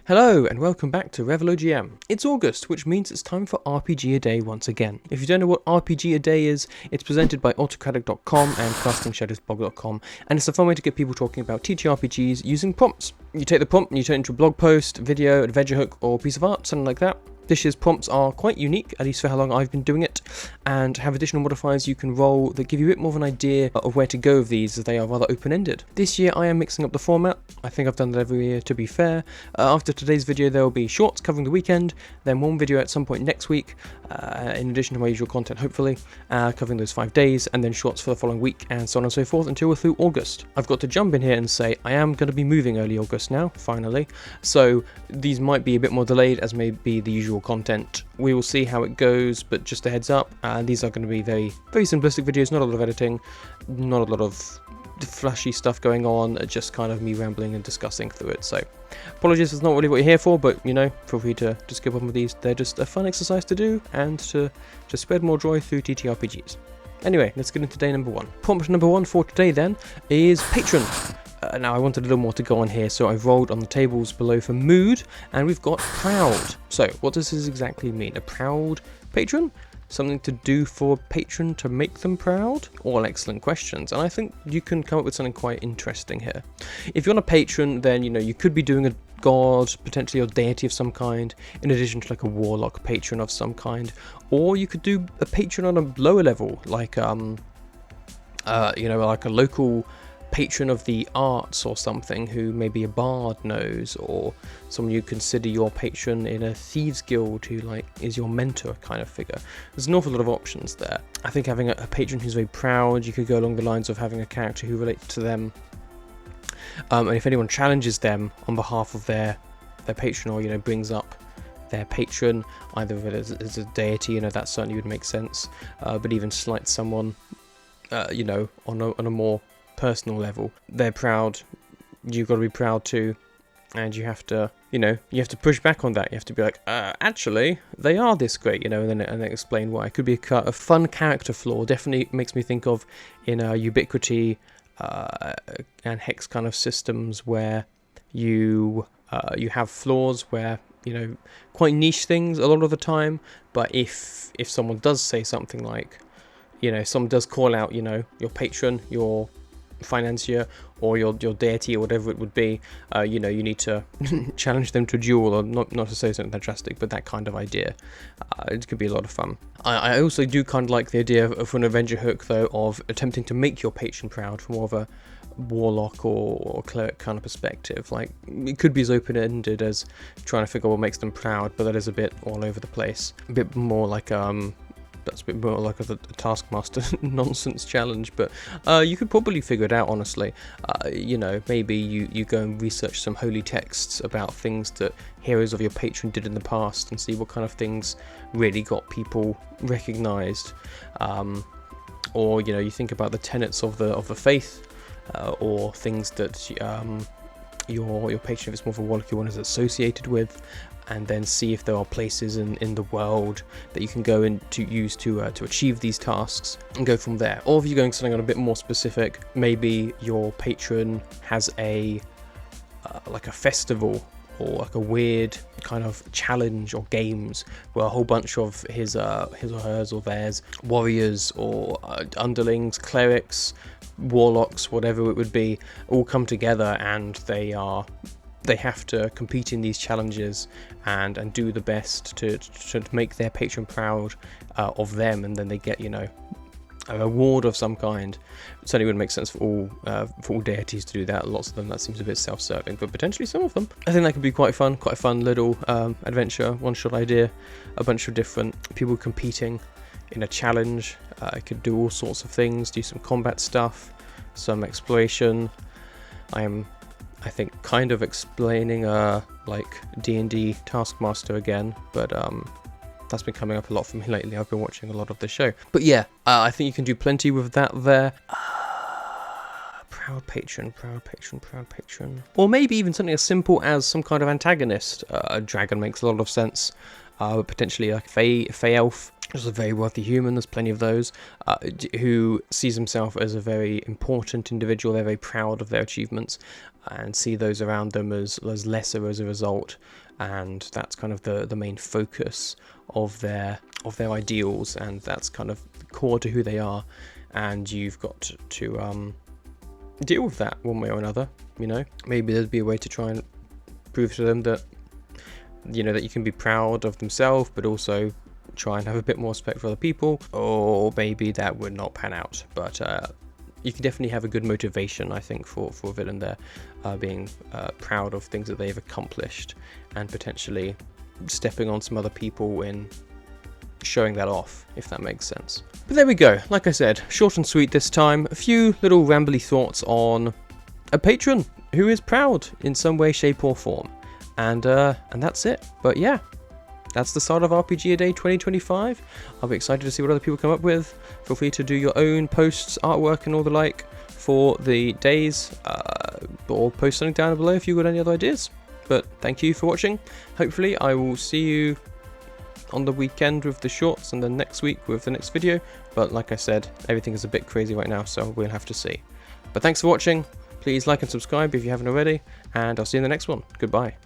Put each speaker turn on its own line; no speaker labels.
Hello and welcome back to ReveloGM. It's August, which means it's time for RPG a Day once again. If you don't know what RPG a Day is, it's presented by autocratic.com and castingshadowsblog.com, and it's a fun way to get people talking about TTRPGs using prompts. You take the prompt and you turn it into a blog post, video, adventure hook, or piece of art, something like that. This year's prompts are quite unique, at least for how long I've been doing it, and have additional modifiers you can roll that give you a bit more of an idea of where to go with these, as they are rather open-ended. This year I am mixing up the format. I think I've done that every year, to be fair. After today's video there will be shorts covering the weekend, then one video at some point next week, in addition to my usual content hopefully, covering those 5 days, and then shorts for the following week, and so on and so forth until we're through August. I've got to jump in here and say I am going to be moving early August now, finally, so these might be a bit more delayed as may be the usual content. We will see how it goes, but just a heads up, these are going to be very simplistic videos, not a lot of editing, not a lot of flashy stuff going on, just kind of me rambling and discussing through it. So apologies, it's not really what you're here for, but you know, feel free to skip on with these. They're just a fun exercise to do and to spread more joy through TTRPGs. Anyway, let's get into day number one. Prompt number one for today then is Patron. Now I wanted a little more to go on here, so I've rolled on the tables below for mood, and we've got proud. So what does this exactly mean? A proud patron? Something to do for a patron to make them proud? All excellent questions, and I think you can come up with something quite interesting here. If you're on a patron, then you know you could be doing a god, potentially a deity of some kind, in addition to like a warlock patron of some kind, or you could do a patron on a lower level, like you know, like a local patron of the arts or something who maybe a bard knows, or someone you consider your patron in a thieves guild who like is your mentor kind of figure. There's an awful lot of options there. I think having a patron who's very proud, you could go along the lines of having a character who relates to them, and if anyone challenges them on behalf of their patron, or you know brings up their patron, either of it as a deity, you know that certainly would make sense, but even slight someone you know on a more personal level, they're proud, you've got to be proud too, and you have to, you know, you have to push back on that. You have to be like, actually they are this great, you know, and then explain why. It could be a fun character flaw. Definitely makes me think of in Ubiquity and Hex kind of systems where you have flaws where, you know, quite niche things a lot of the time, but if someone does say something like, you know, someone does call out, you know, your patron, your financier, or your deity, or whatever it would be, you know, you need to challenge them to a duel, or not to say something that drastic, but that kind of idea. It could be a lot of fun. I also do kind of like the idea of an adventure hook, though, of attempting to make your patron proud from more of a warlock or cleric kind of perspective. Like, it could be as open-ended as trying to figure out what makes them proud, but that is a bit all over the place. A bit more like that's a bit more like a Taskmaster nonsense challenge, but you could probably figure it out, honestly. You know, maybe you go and research some holy texts about things that heroes of your patron did in the past, and see what kind of things really got people recognised. Or you know, you think about the tenets of the faith, or things that your patron, if it's more of a warlock, one is associated with, and then see if there are places in the world that you can go in to use to achieve these tasks, and go from there. Or if you're going something on a bit more specific, maybe your patron has a like a festival, or like a weird kind of challenge or games where a whole bunch of his or hers or theirs warriors or underlings, clerics, warlocks, whatever it would be, all come together, and they have to compete in these challenges and do the best to make their patron proud of them, and then they get, you know, a reward of some kind. It certainly would make sense for all deities to do that. Lots of them, that seems a bit self-serving, but potentially some of them. I think that could be quite a fun little adventure, one-shot idea. A bunch of different people competing in a challenge. I could do all sorts of things, do some combat stuff, some exploration. I think kind of explaining like D&D Taskmaster again, but that's been coming up a lot for me lately. I've been watching a lot of the show, but yeah, I think you can do plenty with that there. Proud patron, or maybe even something as simple as some kind of antagonist. A dragon makes a lot of sense, potentially like a fey elf, just a very wealthy human, there's plenty of those, who sees himself as a very important individual. They're very proud of their achievements, and see those around them as lesser as a result, and that's kind of the main focus of their ideals, and that's kind of core to who they are, and you've got to deal with that one way or another. You know, maybe there'd be a way to try and prove to them that, you know, that you can be proud of themselves, but also try and have a bit more respect for other people. Or maybe that would not pan out, but you can definitely have a good motivation, I think, for a villain there, being proud of things that they've accomplished, and potentially stepping on some other people in showing that off, if that makes sense. But there we go. Like I said, short and sweet this time. A few little rambly thoughts on a patron who is proud in some way, shape or form, and that's it. But yeah, that's the start of RPG Day 2025. I'll be excited to see what other people come up with. Feel free to do your own posts, artwork and all the like for the days, or post something down below if you've got any other ideas. But thank you for watching. Hopefully I will see you on the weekend with the shorts, and then next week with the next video. But like I said, everything is a bit crazy right now, so we'll have to see. But thanks for watching. Please like and subscribe if you haven't already, and I'll see you in the next one. Goodbye.